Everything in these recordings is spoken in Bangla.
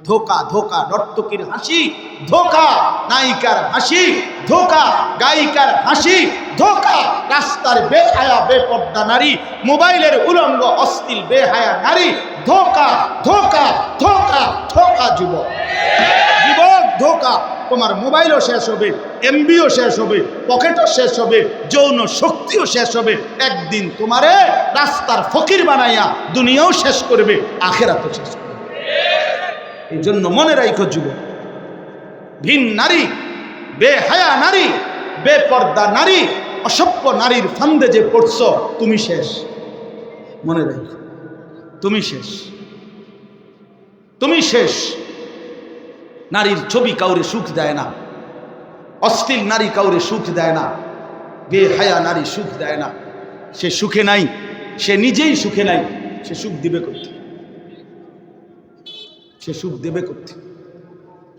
ধোকা ধোকা নর্তকীর হাসি, ধোকা নায়িকার হাসি, ধোকা গায়িকার হাসি, ধোকা রাস্তার বেহায়া বেপর্দা নারী, মোবাইলের উলঙ্গ অশ্লীল বেহায়া নারী, ধোকা ধোকা ধোকা ধোকা। যুবক যুবক ধোকা। তোমার মোবাইলও শেষ হবে, এমবিও শেষ হবে, পকেটও শেষ হবে, যৌন শক্তিও শেষ হবে। একদিন তোমারে রাস্তার ফকির বানাইয়া দুনিয়াও শেষ করবে, আখেরাতও শেষ করবে। এই জন্য মনে রাখো যুবক, ভিন নারী, বেহায়া নারী, বেপর্দা নারী, অসভ্য নারীর ফান্দে যে পড়ছ, তুমি শেষ। মনে রাখো, তুমি শেষ, তুমি শেষ। নারীর ছবি কাউরে সুখ দেয় না, অশ্লীল নারী কাউরে সুখ দেয় না, বেহায়া নারী সুখ দেয় না। সে সুখে নাই, সে নিজেই সুখে নাই, সে সুখ দিবে করতে, সে সুখ দেবে করতে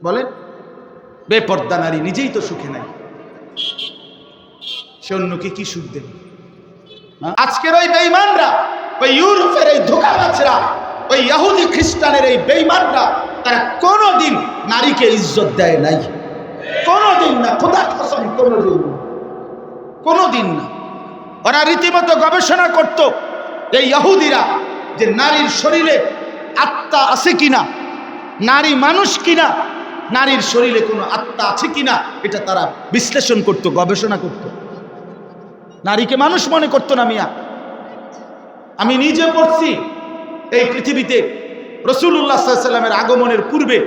বলেন? বেপর্দা নারী নিজেই তো সুখে নাই, সে অন্যকে কি সুখ দেবে? আজকের ওই বেঈমানরা, ওই ইউরোপের এই ধোঁকাবাজরা, ওই ইহুদি খ্রিস্টানের এই বেঈমানরা, তারা কোনোদিন নারীকে ইজ্জত দেয় নাই, কোনোদিন না। খোদার কসম, কোনোদিন না, কোনোদিন না। ওরা রীতিমতো গবেষণা করত, এই ইহুদিরা, যে নারীর শরীরে আত্মা আছে কিনা, নারী মানুষ কিনা, নারীর শরীরে কোনো আত্মা আছে কিনা, এটা তারা বিশ্লেষণ করত, গবেষণা করত। নারীকে মানুষ মনে করত না মিয়া। আমি নিজে পড়ছি, এই পৃথিবীতে রাসূলুল্লাহ সাল্লাল্লাহু আলাইহি ওয়াসাল্লামের আগমনের পূর্বে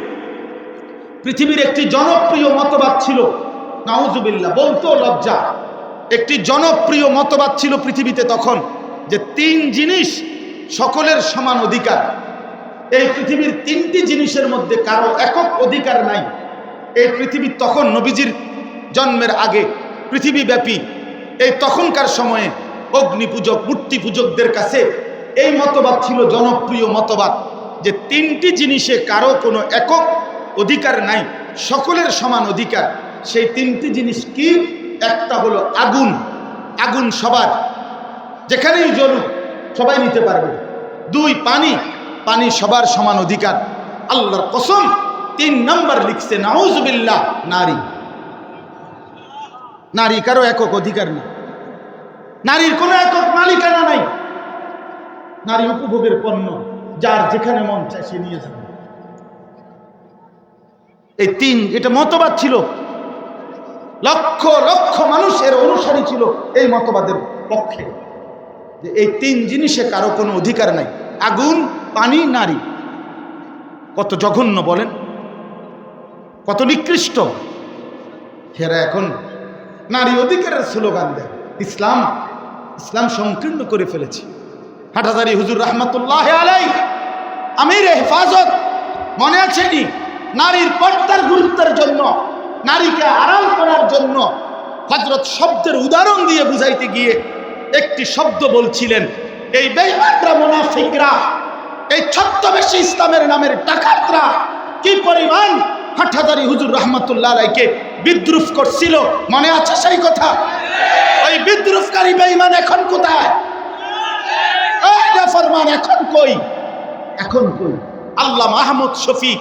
পৃথিবীর একটি জনপ্রিয় মতবাদ ছিল, নাউজুবিল্লাহ, বলতো লজ্জা, একটি জনপ্রিয় মতবাদ ছিল পৃথিবীতে তখন, যে তিন জিনিস সকলের সমান অধিকার। এই পৃথিবীর তিনটি জিনিসের মধ্যে কারো একক অধিকার নাই। এই পৃথিবী তখন নবীজির জন্মের আগে পৃথিবীব্যাপী এই তখনকার সময়ে অগ্নি পূজক, মূর্তি পূজকদের কাছে এই মতবাদ ছিল জনপ্রিয় মতবাদ, যে তিনটি জিনিসে কারো কোনো একক অধিকার নাই, সকলের সমান অধিকার। সেই তিনটি জিনিস কি? একটা হলো আগুন, আগুন সবার, যেখানেই জ্বলুক সবাই নিতে পারবে। দুই, পানি, পানি সবার সমান অধিকার। আল্লাহর কসম, 3 নম্বর লিখছে নাউজুবিল্লাহ, নারী। নারী কারো একক অধিকার নেই, নারীর কোনো একক মালিকানা নাই। নারী উপভোগের পণ্য, যার যেখানে মন চায় সে নিয়ে যাবে। এই তিন, এটা মতবাদ ছিল, লক্ষ লক্ষ মানুষের অনুসারী ছিল এই মতবাদের পক্ষে, যে এই তিন জিনিসে কারো কোনো অধিকার নাই, আগুন, পানি, নারী। কত জঘন্য বলেন, কত নিকৃষ্ট। হেরা এখন নারী অধিকারের স্লোগান দেয়। ইসলাম, ইসলাম সংকীর্ণ করে ফেলেছে। হাটহাজারী হুজুর রহমতুল্লাহ আলাইহি, আমিরে হেফাজত, মনে আছেনি? নারীর পর্দার গুরুত্বের জন্য, নারীকে আড়াল করার জন্য হযরত শব্দের উদাহরণ দিয়ে বুঝাইতে গিয়ে একটি শব্দ বলছিলেন। এই বেঈমানরা, মুনাফিকরা, এই ছদ্মবেশী ইসলামের নামের ডাকাতরা কি পরিমাণ হাটহাজারী হুজুর রহমতুল্লাহ আলাইহিকে বিদ্রুপ করছিল, মনে আছে সেই কথা? ওই বিদ্রুপকারী বেঈমান এখন কোথায়? এই নাফরমান এখন কই? এখন কই? আল্লাহ মাহমুদ শফিক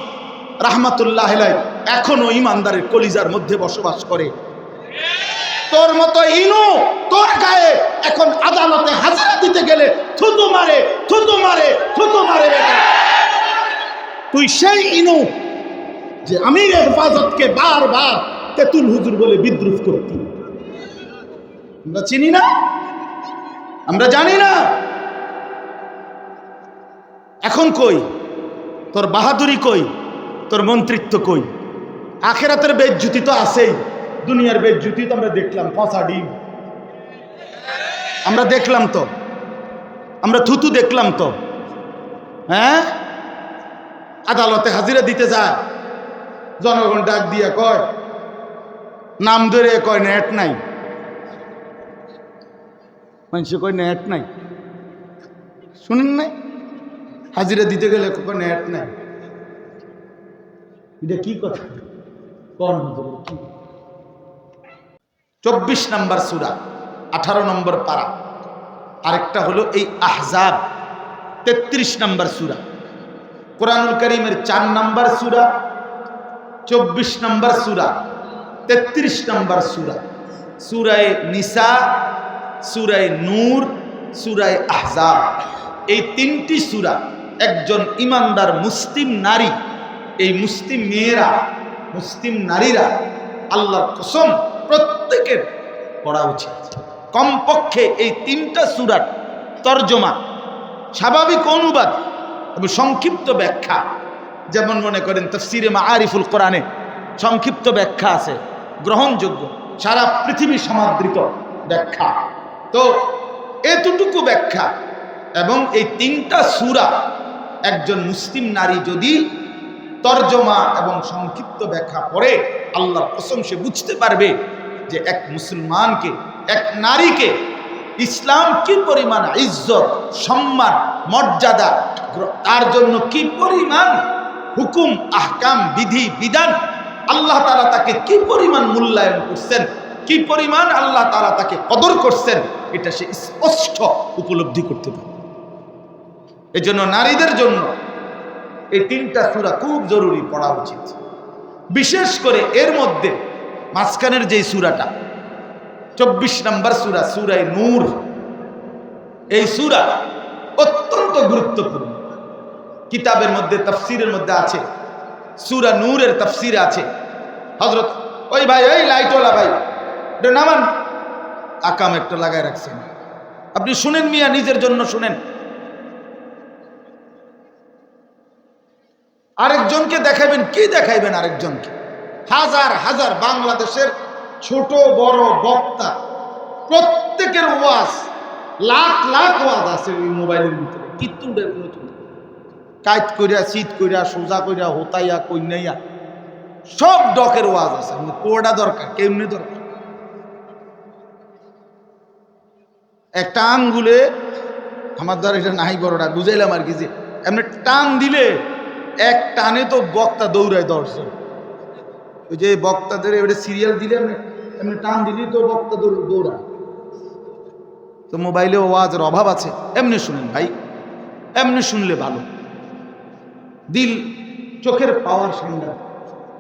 রহমতুল্লাহ আলাইহি এখনো ইমানদারের কলিজার মধ্যে বসবাস করে। তোর মতো ইনু তোর গায়ে এখন আদালতে হাজিরা দিতে গেলে থুতু মারে, থুতু মারে, থুতু মারে। বেটা, তুই সেই ইনু যে আমিরে হেফাজতকে বারবার তেতুল হুজুর বলে বিদ্রুপ করতি। আমরা চিনি না? আমরা জানি না? এখন কই তোর বাহাদুরি? কই তোর মন্ত্রিত্ব? কই? আখেরাতের বেজ্জুতি তো আছেই, দুনিয়ার বেজ্জুতি তো আমরা দেখলাম, পচা ডিম আমরা দেখলাম তো, আমরা থুতু দেখলাম তো। হ্যাঁ, আদালতে হাজিরা দিতে যায়, জনগণ ডাক দিয়া কয়, নাম ধরে কয় নেট নাই, মানুষ কয় নেট নাই, শুনেন নাই? হাজিরা দিতে গেলে কয় নেট নাই। এটা কি কথা? কোন 24 নম্বর সূরা, 18 নম্বর পারা। আরেকটা হলো এই আহজাব, 33 নম্বর সূরা। কোরআনুল কারীমের 4 নম্বর সূরা, 24 নম্বর সূরা, 33 নম্বর সূরা, সূরা নিসা, সূরা নূর, সূরা আহজাব। এই 3টি সূরা একজন ইমানদার মুসলিম নারী, এই মুসলিম মেয়েরা, মুসলিম নারীরা আল্লাহর কসম প্রত্যেকের পড়া উচিত। কমপক্ষে এই 3টা সূরার তরজমা, স্বাভাবিক অনুবাদ এবং সংক্ষিপ্ত ব্যাখ্যা, যেমন মনে করেন তাফসিরে মাআরিফুল কোরআনে সংক্ষিপ্ত ব্যাখ্যা আছে, গ্রহণযোগ্য, সারা পৃথিবী সমাদৃত ব্যাখ্যা। তো এতটুকু ব্যাখ্যা এবং এই 3টা সূরা একজন মুসলিম নারী যদি তরজমা এবং সংক্ষিপ্ত ব্যাখ্যা পড়ে, আল্লাহর কসম সে বুঝতে পারবে যে এক মুসলমানকে, এক নারীকে ইসলাম কি পরিমাণ ইজ্জত, সম্মান, মর্যাদা, তার জন্য কি পরিমাণ হুকুম, আহকাম, বিধি, বিধান আল্লাহ তাআলা তাকে কি পরিমাণ মূল্যায়ন করছেন, কি পরিমাণ আল্লাহ তাআলা তাকে কদর করছেন, এটা সে স্পষ্ট উপলব্ধি করতে পারে। এজন্য নারীদের জন্য এই 3টা সূরা খুব জরুরি, পড়া উচিত। বিশেষ করে এর মধ্যে মাঝখানের যে সূরাটা 24 নম্বর সূরা, সূরা নূর, এই সূরা অত্যন্ত গুরুত্বপূর্ণ। কিতাবের মধ্যে, তাফসীরের মধ্যে আছে, সূরা নূরের তাফসীরে আছে। হযরত ওই ভাই, ওই লাইটওয়ালা ভাই, এটা নামান, আকাম একটা লাগায় রাখছেন, আপনি শুনেন মিয়া, নিজের জন্য শুনেন, আরেকজনকে দেখাবেন। কি দেখাইবেন আরেকজনকে? হাজার হাজার বাংলাদেশের ছোট বড় বক্তা, প্রত্যেকের ওয়াজ, লাখ লাখ ওয়াজ আছে ওই মোবাইলের ভিতরে। কিন্তু কাইত কইরা, শীত কইরা, সোজা কইরা, হোতাইয়া, কইনাইয়া, সব ডকের ওয়াজ আছে। কোডা দরকার, কেমনি দরকার? একটা আঙ্গুলে, আমার দ্বারা এটা নাই বড়টা বুঝাইলাম আর কি, যে এমনি টান দিলে এক টানে তো বক্তা দৌড়ায় 10 জন। ওই যে বক্তাদের এবারে সিরিয়াল দিলে এমনি টান দিলে তো বক্তা দৌড়ায়। তো মোবাইলে ওয়াজের অভাব আছে, এমনি শুনেন ভাই, এমনি শুনলে ভালো। দিল, চোখের পাওয়ার সামনে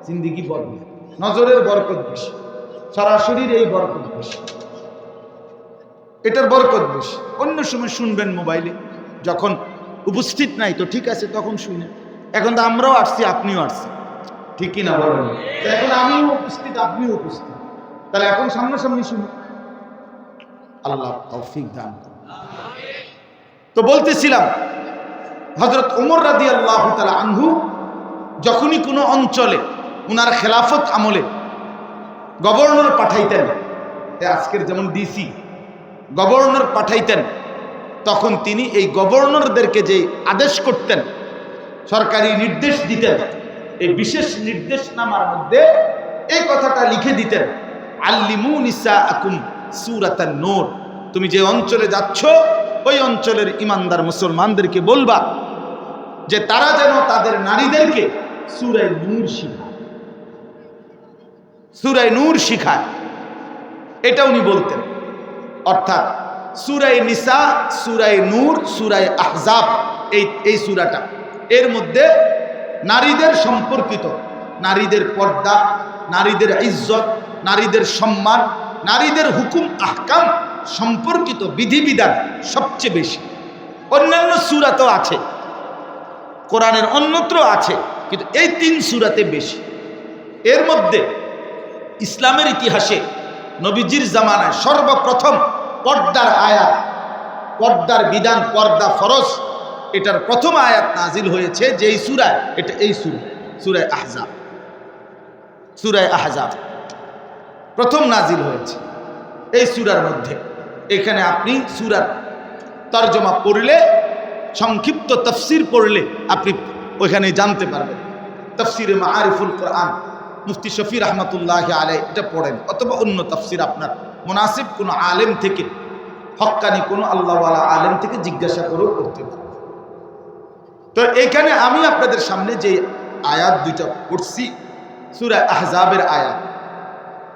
জিন্দিগি বদলে, নজরের বরকত বেশি, সরাসরির এই বরকত বেশি, এটার বরকত বেশি। অন্য সময় শুনবেন মোবাইলে, যখন উপস্থিত নাই তো ঠিক আছে, তখন শুনে। এখন তো আমরাও আসছি, আপনিও আসছেন, ঠিক কিনা বলেন? এখন আমিও উপস্থিত, আপনিও উপস্থিত, তাহলে এখন সামনাসামনি শুনুন। আল্লাহ তৌফিক দান করুন। তো বলতেছিলাম, হযরত ওমর রাদিয়াল্লাহু তাআলা আনহু যখনই কোনো অঞ্চলে উনার খেলাফত আমলে গভর্নর পাঠাইতেন, আজকের যেমন ডিসি গভর্নর পাঠাইতেন, তখন তিনি এই গভর্নরদেরকে যে আদেশ করতেন, সরকারি নির্দেশ দিতেন, এই বিশেষ নির্দেশনামার মধ্যে এই কথাটা লিখে দিতেন, আল্লিমু নিসাআকুম সূরাতান নূর। তুমি যে অঞ্চলে যাচ্ছ ওই অঞ্চলের ইমানদার মুসলমানদেরকে বলবা যে তারা যেন তাদের নারীদেরকে সূরা নূর শিখায়, সূরা নূর শিখায়। এটা উনি বলতেন। অর্থাৎ সূরা নিসা, সূরা নূর, সূরা আহজাব, এই সূরাটা, এর মধ্যে নারীদের সম্পর্কিত, নারীদের পর্দা, নারীদের ইজ্জত, নারীদের সম্মান, নারীদের হুকুম আহকাম সম্পর্কিত বিধিবিধান সবচেয়ে বেশি। অন্যান্য সূরা তো আছে, কোরআনের অন্যত্র আছে, কিন্তু এই 3 সূরাতে বেশি। এর মধ্যে ইসলামের ইতিহাসে নবীজির জামানায় সর্বপ্রথম পর্দার আয়াত, পর্দার বিধান, পর্দা ফরজ, এটার প্রথম আয়াত নাজিল হয়েছে যেই সূরায়, এটা এই সূরা, সূরা আহজাব। সূরা আহজাব প্রথম নাজিল হয়েছে এই সূরার মধ্যে। এখানে আপনি সূরার তরজমা পড়লে, সংক্ষিপ্ত তাফসীর পড়লে আপনি ওইখানে জানতে পারবেন। তাফসিরে মাআরিফুল কোরআন, মুফতি শফি রহমতুল্লাহ আলাইহি, এটা পড়েন, অথবা অন্য তাফসির আপনার মুনাসিব কোনো আলেম থেকে, হক্কানি কোনো আল্লাহওয়ালা আলেম থেকে জিজ্ঞাসা করেও করতে পারেন। তো এখানে আমি আপনাদের সামনে যে আয়াত 2টা পড়ছি, সূরা আহজাবের আয়াত,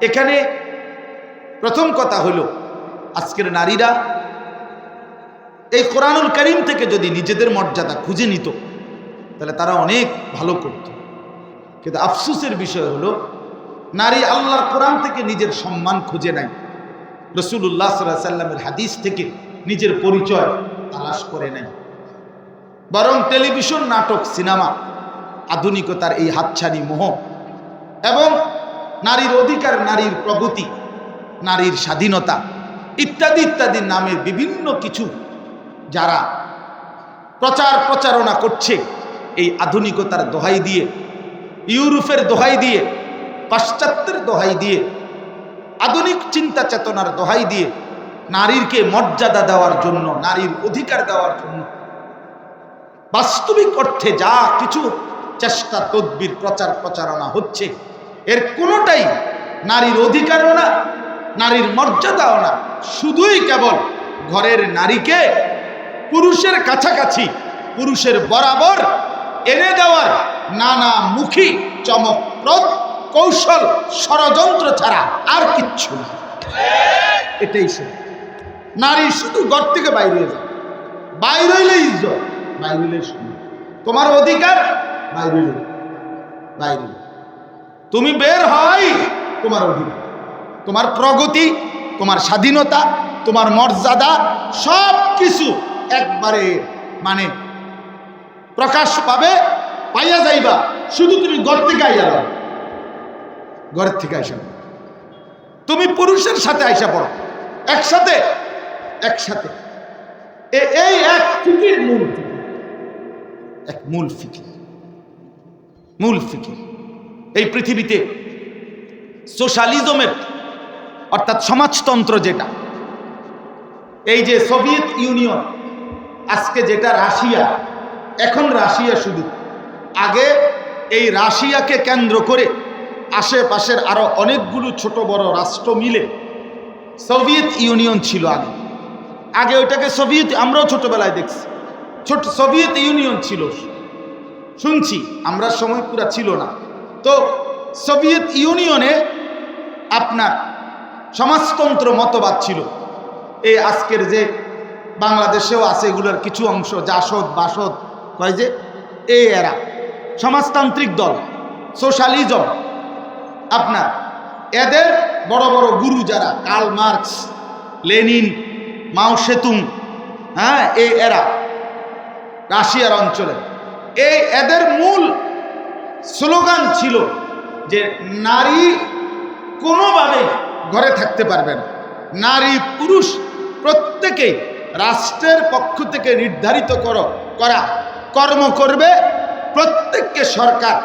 এখানে প্রথম কথা হলো আজকের নারীরা এই কোরআনুল কারীম থেকে যদি নিজেদের মর্যাদা খুঁজে নিত, তাহলে তারা অনেক ভালো করত। কিন্তু আফসোসের বিষয় হলো নারী আল্লাহর কোরআন থেকে নিজের সম্মান খুঁজে নেয়, রাসূলুল্লাহ সাল্লাল্লাহু আলাইহি ওয়াসাল্লামের হাদিস থেকে নিজের পরিচয় তালাশ করে নেয়, বরং টেলিভিশন, নাটক, সিনেমা, আধুনিকতার এই হাতছানি মোহ এবং নারীর অধিকার, নারীর প্রগতি, নারীর স্বাধীনতা ইত্যাদি ইত্যাদি নামে বিভিন্ন কিছু যারা প্রচারণা করছে, এই আধুনিকতার দোহাই দিয়ে, ইউরোপের দোহাই দিয়ে, পাশ্চাত্যের দোহাই দিয়ে, আধুনিক চিন্তা চেতনার দোহাই দিয়ে নারীরকে মর্যাদা দেওয়ার জন্য, নারীর অধিকার দেওয়ার জন্য বাস্তবিক অর্থে যা কিছু চেষ্টা, তদবির, প্রচারণা হচ্ছে, এর কোনোটাই নারীর অধিকারও না, নারীর মর্যাদাও না, শুধুই কেবল ঘরের নারীকে পুরুষের কাছাকাছি, পুরুষের বরাবর এনে দেওয়ার নানামুখী চমকপ্রদ কৌশল, ষড়যন্ত্র ছাড়া আর কিচ্ছু না। এটাই শুধু নারী শুধু ঘর থেকে বাইরে হয়ে যায়, বাইরে হইলে ইজ্জত, বাইরে হইলে শুধু তোমার অধিকার, বাইরে বাইরে তুমি বের হয়, তোমার অধিকার, তোমার প্রগতি, তোমার স্বাধীনতা, তোমার মর্যাদা সব কিছু একবারে মানে প্রকাশ পাবে, পাইয়া যাইবা, শুধু তুমি ঘর থেকে আইয়া যাও, ঘরের থেকে আইসা তুমি পুরুষের সাথে আইসা পড়ো, একসাথে একসাথে। এই এক ফিকির, মূল ফিকির, এক মূল ফিকির, মূল ফিকির। এই পৃথিবীতে সোশ্যালিজমের অর্থাৎ সমাজতন্ত্র যেটা, এই যে সোভিয়েত ইউনিয়ন, আজকে যেটা রাশিয়া, এখন রাশিয়া শুধু, আগে এই রাশিয়াকে কেন্দ্র করে আশেপাশের আরো অনেকগুলো ছোট বড় রাষ্ট্র মিলে সোভিয়েত ইউনিয়ন ছিল। আগে আগে ওইটাকে সোভিয়েত, আমরাও ছোটবেলায় দেখছি, ছোট সোভিয়েত ইউনিয়ন ছিল, শুনছি, আমরা সময় পুরা ছিল না। তো সোভিয়েত ইউনিয়নে আপনার সমাজতন্ত্র মতবাদ ছিল, এই আজকের যে বাংলাদেশেও আছে এগুলোর কিছু অংশ, জাসদ বাসদ কয় যে, এই এরা সমাজতান্ত্রিক দল, সোশ্যালিজম। আপনার এদের বড় বড় গুরু যারা, কার্ল মার্কস, লেনিন, মাও সেতুং, হ্যাঁ, এই এরা রাশিয়ার অঞ্চলে, এই এদের মূল স্লোগান ছিল যে নারী কোনোভাবে ঘরে থাকতে পারবে না, নারী পুরুষ প্রত্যেকেই রাষ্ট্রের পক্ষ থেকে নির্ধারিত করা কর্ম করবে, প্রত্যেককে সরকার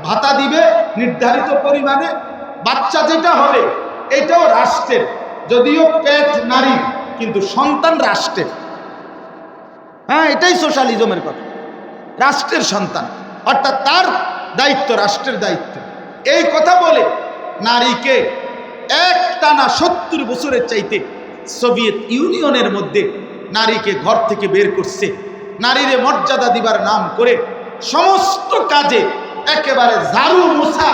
ভাতা দিবে নির্ধারিত পরিমাণে, বাচ্চা যেটা হবে এটাও রাষ্ট্রের, যদিও পেট নারী কিন্তু সন্তান রাষ্ট্রের। হ্যাঁ, এটাই সোশ্যালিজমের কথা, রাষ্ট্রের সন্তান, অর্থাৎ তার দায়িত্ব, রাষ্ট্রের দায়িত্ব। এই কথা বলে নারীকে একটানা 70 বছরের চাইতে সোভিয়েত ইউনিয়নের মধ্যে নারীকে ঘর থেকে বের করছে, নারীরে মর্যাদা দিবার নাম করে সমস্ত কাজে একেবারে ঝাড়ু মোছা,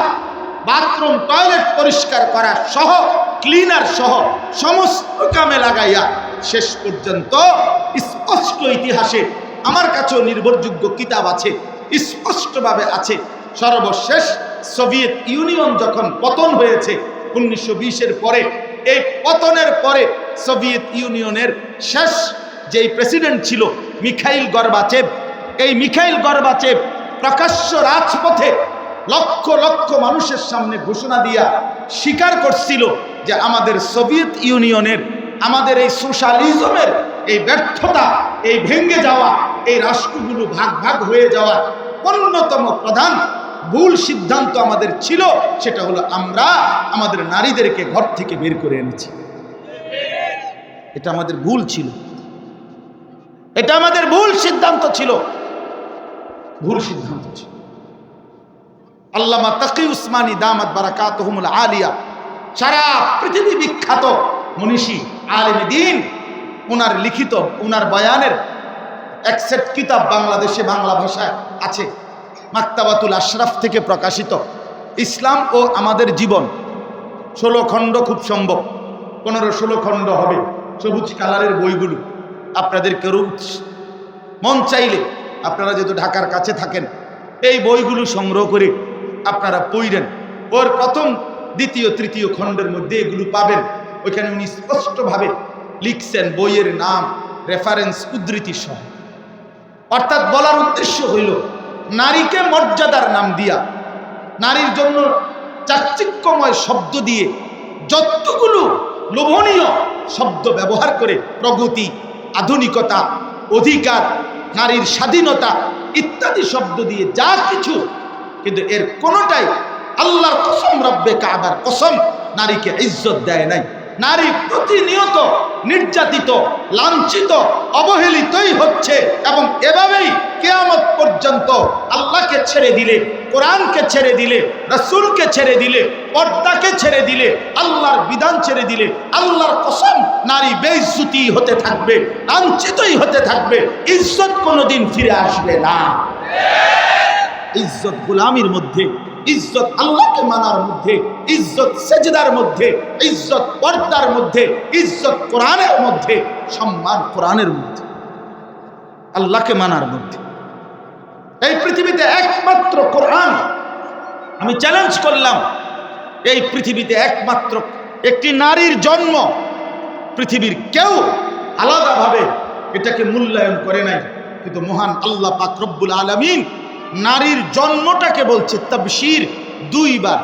বাথরুম টয়লেট পরিষ্কার করা সহ, ক্লিনার সহ সমস্ত কামে লাগাইয়া শেষ পর্যন্ত স্পষ্ট ইতিহাসে, আমার কাছেও নির্ভরযোগ্য কিতাব আছে, স্পষ্টভাবে আছে, সর্বশেষ সোভিয়েত ইউনিয়ন যখন পতন হয়েছে 1920-এর পরে, এই পতনের পরে সোভিয়েত ইউনিয়নের শেষ যেই প্রেসিডেন্ট ছিল মিখাইল গর্বাচেভ, এই মিখাইল গর্বাচেভ প্রকাশ্য রাজপথে লক্ষ লক্ষ মানুষের সামনে ঘোষণা দিয়া স্বীকার করছিল যে আমাদের সোভিয়েত ইউনিয়নের, আমাদের এই সোশ্যালিজমের এই ব্যর্থতা, এই ভেঙে যাওয়া, এই রাষ্ট্রগুলো ভাগ ভাগ হয়ে যাওয়া অন্যতম প্রধান ভুল সিদ্ধান্ত আমাদের ছিল, সেটা হলো আমরা আমাদের নারীদেরকে ঘর থেকে বের করে এনেছি। এটা আমাদের ভুল ছিল, এটা আমাদের ভুল সিদ্ধান্ত ছিল, ভুল সিদ্ধান্ত ছিল। আল্লামা তাকি উসমানী দামাত বারাকাতুহুমুল আলিয়া, সারা পৃথিবী বিখ্যাত মনীষী, আলেমে দ্বীন, ওনার লিখিত, ওনার বয়ানের এক সেট কিতাব বাংলাদেশে বাংলা ভাষায় আছে, মাকতাবাতুল আশরাফ থেকে প্রকাশিত, ইসলাম ও আমাদের জীবন, 16 খণ্ড, খুব সম্ভব 15-16 খণ্ড হবে, সবুজ কালারের বইগুলো। আপনাদের কেউ মন চাইলে, আপনারা যেহেতু ঢাকার কাছে থাকেন, এই বইগুলো সংগ্রহ করে আপনারা পড়েন। ওর প্রথম দ্বিতীয় তৃতীয় খণ্ডের মধ্যে এগুলো পাবেন। ওইখানে উনি স্পষ্টভাবে লিখছেন বইয়ের নাম, রেফারেন্স, উদ্ধৃতি সহ। অর্থাৎ বলার উদ্দেশ্য হইল নারীকে মর্যাদার নাম দিয়া, নারীর জন্য চাকচিক্যময় শব্দ দিয়ে যতগুলো লোভনীয় শব্দ ব্যবহার করে প্রগতি, আধুনিকতা, অধিকার, নারীর স্বাধীনতা ইত্যাদি শব্দ দিয়ে যা কিছু, কিন্তু এর কোনোটাই আল্লাহর কসম, রব্বে কাবার কসম, নারীকে ইজ্জত দেয় নাই। নারী প্রতিনিয়ত নির্যাতিত, লাঞ্ছিত, অবহেলিতই হচ্ছে এবং এভাবেই কিয়ামত পর্যন্ত আল্লাহকে ছেড়ে দিলে, কোরআনকে ছেড়ে দিলে, রাসূলকে ছেড়ে দিলে, পর্দাকে ছেড়ে দিলে, আল্লাহর বিধান ছেড়ে দিলে, আল্লাহর কসম নারী বেইজ্জতি হতে থাকবে, লাঞ্ছিতই হতে থাকবে। ইজ্জত কোনোদিন ফিরে আসবে না। ইজ্জত গোলামির মধ্যে, ইজ্জত আল্লাহকে মানার মধ্যে, ইজ্জত সেজদার মধ্যে, ইজ্জত পর্দার মধ্যে, ইজ্জত কোরআনের মধ্যে, সম্মান কোরআনের মধ্যে, আল্লাহকে মানার মধ্যে। এই পৃথিবীতে একমাত্র কোরআন, আমি চ্যালেঞ্জ করলাম, এই পৃথিবীতে একমাত্র একটি নারীর জন্ম, পৃথিবীর কেউ আলাদাভাবে এটাকে মূল্যায়ন করে নাই। কিন্তু মহান আল্লাহ পাক রব্বুল আলামিন নারীর জন্মটাকে বলছে তাবশীর দুইবার।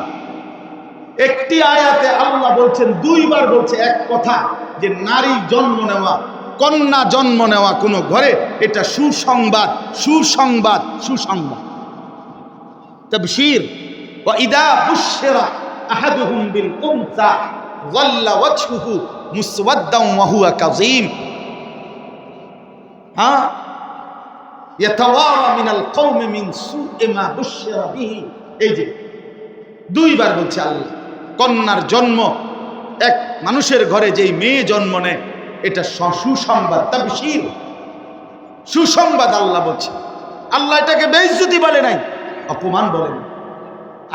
একটি আয়াতে আল্লাহ বলছেন, দুইবার বলছে এক কথা, যে নারী জন্ম নেওয়া, কন্যা জন্ম নেওয়া কোনো ঘরে এটা সুসংবাদ, সুসংবাদ, সুসংবাদ। তাবশীর ওয়া ইদা বুশিরা আহাদুহুম বিল উনসা যাল্লা ওয়াজহুহু মুসওয়াদ্দান ওয়া হুয়া কাযীম। হ্যাঁ, ইয়াতাওয়ারা মিনাল কওমি মিন সুই মা বুশিরা বিহি। এই যে দুইবার বলছে আল্লাহ, কন্যার জন্ম, এক মানুষের ঘরে যেই মেয়ে জন্ম নেয় এটা সুসংবাদ, তাবশীর, সুসংবাদ আল্লাহ বলছে। আল্লাহ এটাকে বেইজ্জতি বলে নাই, অপমান বলে নাই।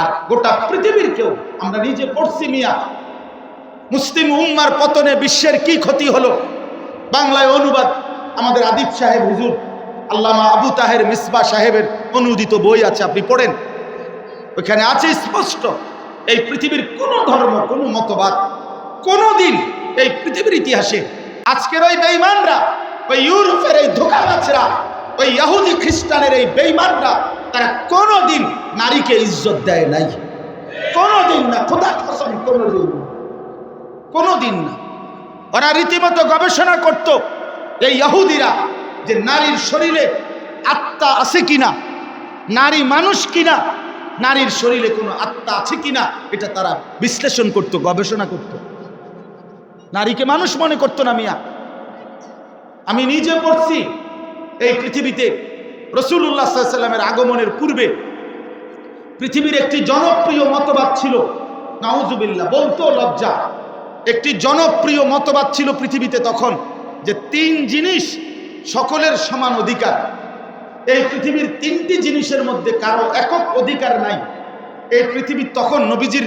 আর গোটা পৃথিবীর কেউ, আমরা নিজে পড়ছি মিয়া, মুসলিম উম্মার পতনে বিশ্বের কি ক্ষতি হলো। বাংলায় অনুবাদ আমাদের আদিব সাহেব হুজুর আল্লামা আবু তাহের মিসবাহ সাহেবের অনুদিত বই আছে, আপনি পড়েন, ওইখানে আছে স্পষ্ট, এই পৃথিবীর কোন ধর্ম, কোন মতবাদ কোনদিন এই পৃথিবীর ইতিহাসে, আজকের ওই বেঈমানরা, ওই ইউরোপের এই ধোঁকাবাজরা, ওই ইহুদি খ্রিস্টানের এই বেঈমানরা, তারা কোনদিন নারীকে ইজ্জত দেয় নাই, কোনদিন না, খোদা কসম, কোনদিন না। ওরা রীতিমতো গবেষণা করত, এই ইহুদিরা, যে নারীর শরীরে আত্মা আছে কিনা, নারী মানুষ কিনা, নারীর শরীরে কোনো আত্মা আছে কিনা, এটা তারা বিশ্লেষণ করত, গবেষণা করত। নারীকে মানুষ মনে করতো না মিয়া। আমি নিজে পড়ছি, এই পৃথিবীতে রাসূলুল্লাহ সাল্লাল্লাহু আলাইহি ওয়াসাল্লামের আগমনের পূর্বে পৃথিবীর একটি জনপ্রিয় মতবাদ ছিল, নাউজুবিল্লাহ, বলতো লজ্জা, একটি জনপ্রিয় মতবাদ ছিল পৃথিবীতে তখন, যে তিন জিনিস সকলের সমান অধিকার। এই পৃথিবীর তিনটি জিনিসের মধ্যে কারো একক অধিকার নাই। এই পৃথিবী তখন নবীজির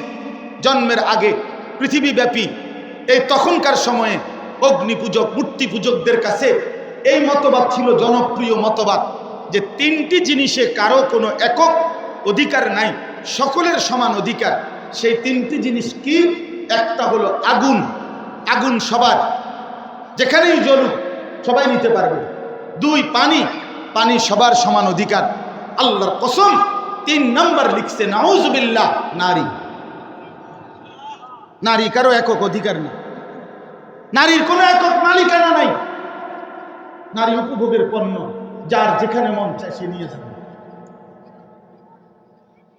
জন্মের আগে পৃথিবীব্যাপী এই তখনকার সময়ে অগ্নি পূজক, মূর্তি পূজকদের কাছে এই মতবাদ ছিল জনপ্রিয় মতবাদ, যে তিনটি জিনিসে কারো কোনো একক অধিকার নাই, সকলের সমান অধিকার। সেই তিনটি জিনিস কি? একটা হলো আগুন, আগুন সবার, যেখানেই জ্বলুক সবাই নিতে পারবে। দুই, পানি, পানি সবার সমান অধিকার। আল্লাহর কসম, 3 নম্বর লিখছে নাউজুবিল্লাহ, নারী, নারী কারো একক অধিকার নেই, নারীর কোনো একক মালিকানা নাই, নারী উপভোগের পণ্য, যার যেখানে মন চায় সে নিয়ে যাবে।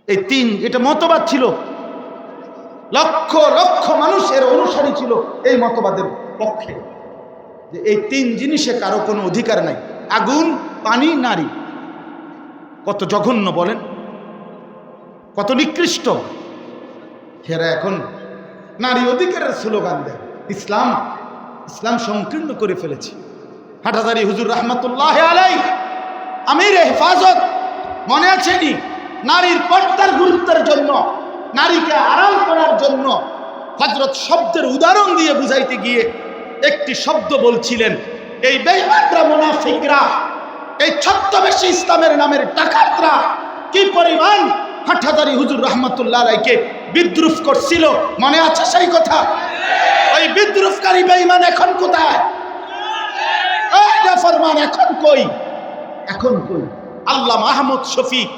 এই তিন, এটা মতবাদ ছিল, লক্ষ লক্ষ মানুষের অনুসারী ছিল এই মতবাদের পক্ষে, যে এই তিন জিনিসে কারো কোনো অধিকার নাই, আগুন, পানি, নারী। কত জঘন্য বলেন, কত নিকৃষ্ট। হেরা এখন নারী অধিকারের স্লোগান দেয়, ইসলাম, ইসলাম সংকীর্ণ করে ফেলেছে। হাটহাজারী হুজুর রহমতুল্লাহ আলাইহি, আমির হেফাজত, মনে আছেনি? নারীর পর্দার গুরুত্বের জন্য, নারীকে আড়াল করার জন্য হযরত শব্দের উদাহরণ দিয়ে বুঝাইতে গিয়ে একটি শব্দ বলছিলেন, এই বেঈমানরা, মুনাফিকরা, এই ছদ্মবেশী ইসলামের নামের ডাকাতরা কি পরিমাণ হাটহাজারী হুজুর রহমতুল্লাহ আলাইহিকে বিদ্রুপ করছিল, মনে আছে সেই কথা? ওই বিদ্রুপকারী বেঈমান এখন কোথায়? এই নাফরমান এখন কই? এখন কই? আল্লাহ মাহমুদ শফিক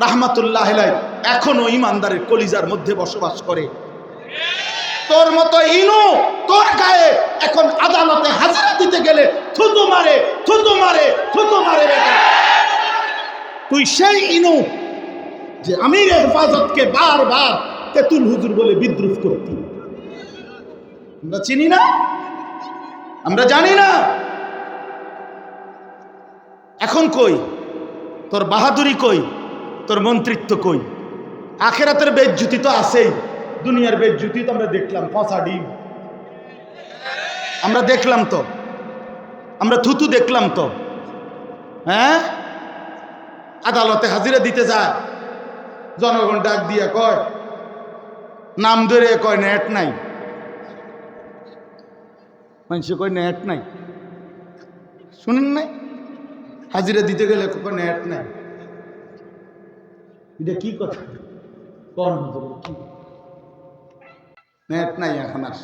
রহমতুল্লাহ আলাইহি এখনো ইমানদারের কলিজার মধ্যে বসবাস করে। তোর মতো ইনু তোর গায়ে এখন আদালতে হাজিরা দিতে গেলে থুতু মারে, থুতু মারে, থুতু মারে। বেটা তুই সেই ইনু যে আমির হেফাজতকে বারবার তেতুল হুজুর বলে বিদ্রুপ করতি। আমরা চিনি না? আমরা জানি না? এখন কই? তোর বাহাদুরি কই? তোর মন্ত্রিত্ব কই? আখেরাতের বেজ্জুতি তো আছেই, দুনিয়ার বেজ্জুতি তো আমরা দেখলাম, পচা ডিম আমরা দেখলাম তো, আমরা থুতু দেখলাম তো। হ্যাঁ, আদালতে হাজিরা দিতে যায়, জনগণ ডাক দিয়ে কয়, নাম ধরে কয় নেট নাই, মানুষ কয় নেট নাই, শুনেন নাই? হাজিরা দিতে গেলে কয় নেট নাই। এটা কি কথা? কোন কি নেট নাই এখন আর?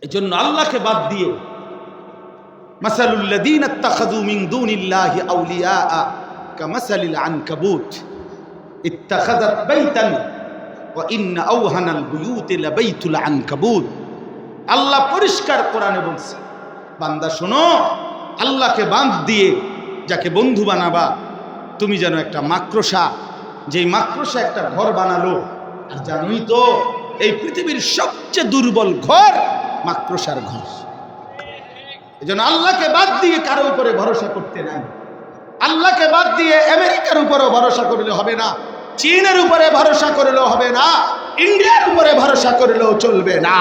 এই জন্য আল্লাহকে বাদ দিয়ে মাসালুল্লাযীনা ইত্তাখাযু মিন দুনিল্লাহি আউলিয়া কামাসালিল আনকাবুত ইত্তাখাযাত বাইতান ওয়া ইন্না আওহানাল বুয়ুতি লাবাইতুল আনকাবুত। আল্লাহ পরিষ্কার কোরআনে বলছে, বান্দা শোনো, আল্লাহকে বাদ দিয়ে যাকে বন্ধু বানাবা তুমি যেন একটা মাকড়সা, যেই মাকড়সা একটা ঘর বানালো। আর জানোই তো এই পৃথিবীর সবচেয়ে দুর্বল ঘর মাকড়সার ঘর। এই জন্য আল্লাহকে বাদ দিয়ে কারো উপরে ভরসা করতে নাই। আল্লাহকে বাদ দিয়ে আমেরিকার উপরেও ভরসা করলে হবে না, চীনের উপরে ভরসা করলেও হবে না, ইন্ডিয়ার উপরে ভরসা করলেও চলবে না।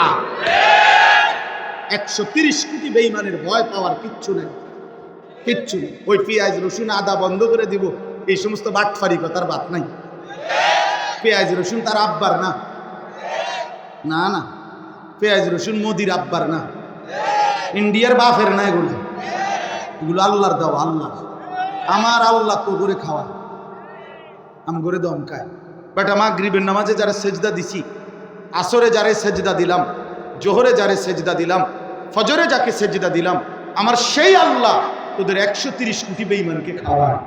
130 কোটি বেঈমানের ভয় পাওয়ার কিচ্ছু নেই, কিচ্ছু নেই। ওই পেঁয়াজ রসুন আদা বন্ধ করে দিব, এই সমস্ত বাটফারি কথার বাত নাই। পেঁয়াজ রসুন তার আব্বার না, না না, পেঁয়াজ রসুন মোদির আব্বার না, ইন্ডিয়ার বাপের না, এগুলো এগুলো আল্লাহর দেওয়া। আল্লাহ, আমার আল্লাহ তো করে খাওয়ায়, আম করে দমকায়। বেটা মাগরিবের নামাজে যারা সেজদা দিছি, আসরে যারে সেজদা দিলাম, জোহরে যারে সেজদা দিলাম, ফজরে যাকে সেজদা দিলাম, আমার সেই আল্লাহ তোদের 130 কোটি বেঈমানকে খাওয়ায়।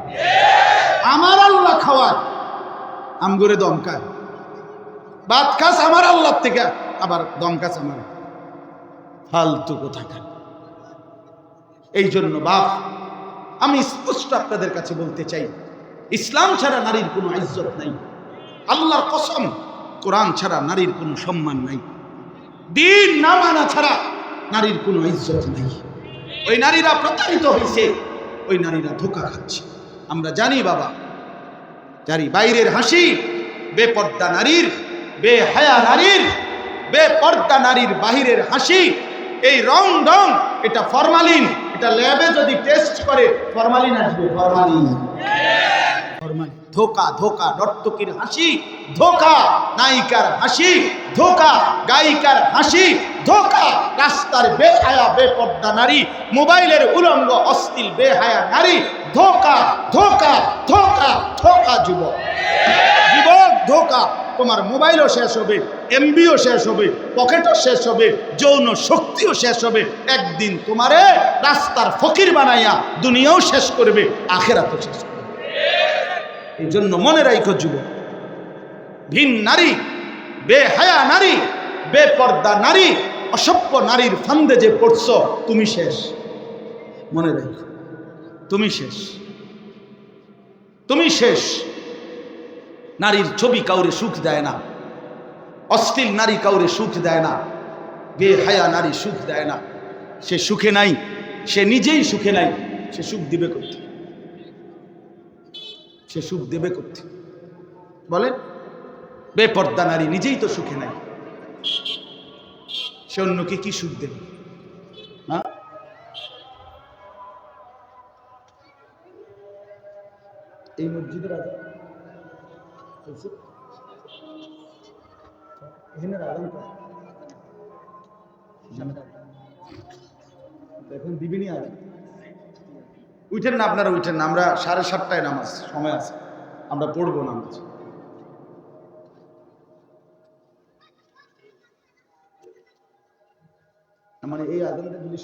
আমার আল্লাহ খাওয়ায়, আম করে দমকায়। বাদ খাস আমার আল্লাহ থেকে, আবার দমকাস আমার। ফালতু কোথাকার। এই জন্য বাপ, আমি স্পষ্ট আপনাদের কাছে বলতে চাই, ইসলাম ছাড়া নারীর কোনো ইজ্জত নাই। আল্লাহর কসম, কোরআন ছাড়া নারীর কোনো সম্মান নাই। দিন না মানা ছাড়া নারীর কোনো ইজ্জত নাই। ওই নারীরা প্রতারিত হয়েছে, ওই নারীরা ধোঁকা খাচ্ছে। আমরা জানি বাবা, জানি বাইরের হাসি বেপর্দা নারীর, বেহায়া নারীর, বেপর্দা নারীর বাহিরের হাসি, এই রং ঢং, এটা ফরমালিন। এটা ল্যাবে যদি টেস্ট করে ফরমালিন আসবে, ফরমালিন। ধোকা, ধোকা, নর্তকীর হাসি ধোকা, নায়িকার হাসি ধোকা, গায়িকার হাসি ধোকা, রাস্তার বেহায়া বেপর্দা নারী, মোবাইলের উলঙ্গ অশ্লীল বেহায়া নারী ধোকা, ধোকা, ধোকা, ধোকা। যুবক, যুবক ধোকা। তোমার মোবাইলও শেষ হবে, এমবিও শেষ হবে, পকেটও শেষ হবে, যৌন শক্তিও শেষ হবে। একদিন তোমারে রাস্তার ফকির বানাইয়া দুনিয়াও শেষ করবে, আখেরাতও শেষ করবে। এই জন্য মনে রাখো যুবক, ভিন নারী, বেহায়া নারী, বেপর্দা নারী, অসভ্য নারীর ফান্দে যে পড়ছ, তুমি শেষ। মনে রাখো, তুমি শেষ, তুমি শেষ। নারীর ছবি কাউরে সুখ দেয় না, অশ্লীল নারী কাউরে সুখ দেয় না, বেহায়া নারী সুখ দেয় না। সে সুখে নাই, সে নিজেই সুখে নাই, সে সুখ দিবে করতে, সে সুখ দেবে করতে বলেন? বেপর্দা নারী নিজেই তো সুখে নাই, সে অন্যকে কি সুখ দেবে? হ্যাঁ, এই মসজিদের আজান এখন দিবিনি আজান। উঠেন না, আপনারা উঠেন না, আমরা 7:30টায় নামাজ সময় আছে, আমরা পড়বো নামাজ। মানে এই আজানটা যদি